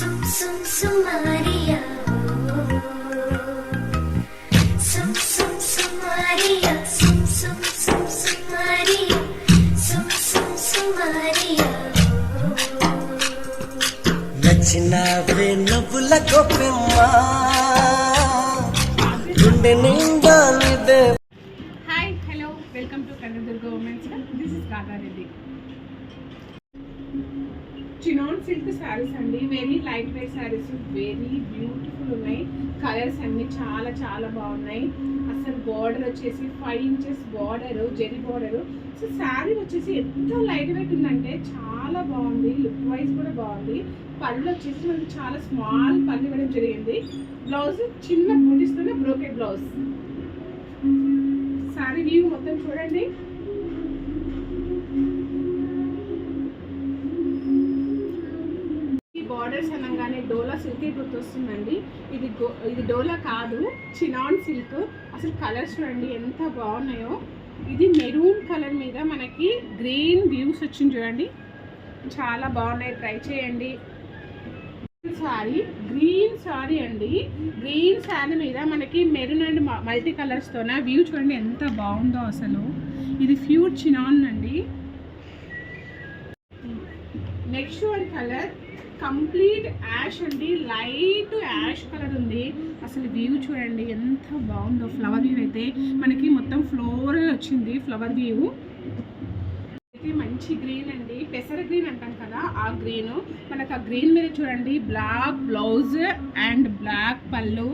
Maria, Maria, Maria. నచ్చినవే నవ్వుల గొప్పమ్మ గుండె నిండా నిదే. Hi hello welcome to Kanakadurga women's. This is Radha Reddy. Chinon silk saris అండి, very light weight saris, very beautiful ఉన్నాయి. కలర్స్ అన్ని చాలా చాలా బాగున్నాయి. అసలు బార్డర్ వచ్చేసి 5 inches border, zari border. So sari వచ్చేసి ఎంత లైట్ వెయిట్ ఉందంటే చాలా బాగుంది. లుక్ వైజ్ కూడా బాగుంది. పళ్ళు వచ్చేసి మనకి చాలా స్మాల్ పళ్ళు ఇవ్వడం జరిగింది. బ్లౌజ్ చిన్న బూటీస్తోనే బ్రోకెట్ బ్లౌజ్. శారీ వ్యూ మొత్తం చూడండి. బార్డర్స్ అనగానే డోలా సిల్క్ గుర్తొస్తుందండి. ఇది డోలా కాదు, చినాన్ సిల్క్. అసలు కలర్స్ చూడండి ఎంత బాగున్నాయో. ఇది మెరూన్ కలర్ మీద మనకి గ్రీన్ వ్యూస్ వచ్చింది చూడండి, చాలా బాగున్నాయి. ట్రై చేయండి. సారీ గ్రీన్ సారీ అండి, గ్రీన్ శారీ మీద మనకి మెరూన్ అండ్ మల్టీ కలర్స్తోన వ్యూ చూడండి ఎంత బాగుందో అసలు. ఇది ప్యూర్ చినాన్ అండి. Next one colour complete ash అండి, లైట్ యాష్ కలర్ ఉంది. అసలు వ్యూ చూడండి ఎంత బాగుందో. ఫ్లవర్ వ్యూ అయితే మనకి మొత్తం ఫ్లోరల్ వచ్చింది. ఫ్లవర్ వ్యూ అయితే మంచి గ్రీన్ అండి, పెసర గ్రీన్ అంటాం కదా ఆ గ్రీన్. మనకు ఆ గ్రీన్ మీద చూడండి బ్లాక్ బ్లౌజ్ అండ్ బ్లాక్ పళ్ళు,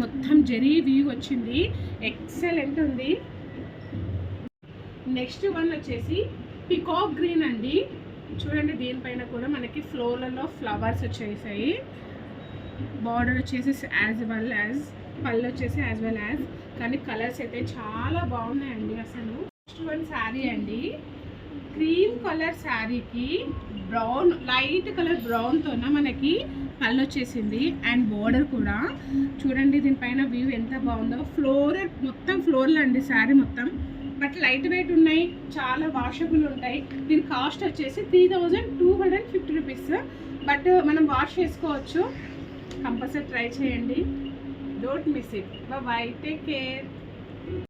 మొత్తం జరీ వ్యూ వచ్చింది. ఎక్సలెంట్ ఉంది. నెక్స్ట్ వన్ వచ్చేసి పికాక్ గ్రీన్ అండి. చూడండి దీనిపైన కూడా మనకి ఫ్లోర్లలో ఫ్లవర్స్ వచ్చేసాయి. బార్డర్ వచ్చేసి యాజ్ వెల్ యాజ్ పళ్ళు వచ్చేసి యాజ్ వెల్ యాజ్. కానీ కలర్స్ అయితే చాలా బాగున్నాయండి అసలు. నెక్స్ట్ వన్ శారీ అండి, క్రీమ్ కలర్ శారీకి బ్రౌన్, లైట్ కలర్ బ్రౌన్తోన మనకి పళ్ళు వచ్చేసింది అండ్ బార్డర్ కూడా చూడండి. దీనిపైన వ్యూ ఎంత బాగుందో. ఫ్లోరల్ మొత్తం ఫ్లోరల్ అండి శారీ మొత్తం. బట్ లైట్ వెయిట్ ఉన్నాయి, చాలా వాషబుల్ ఉంటాయి. దీని కాస్ట్ వచ్చేసి 3250 రూపీస్. బట్ మనం వాష్ చేసుకోవచ్చు. కంపల్సరీ ట్రై చేయండి. Don't miss it. By, take care.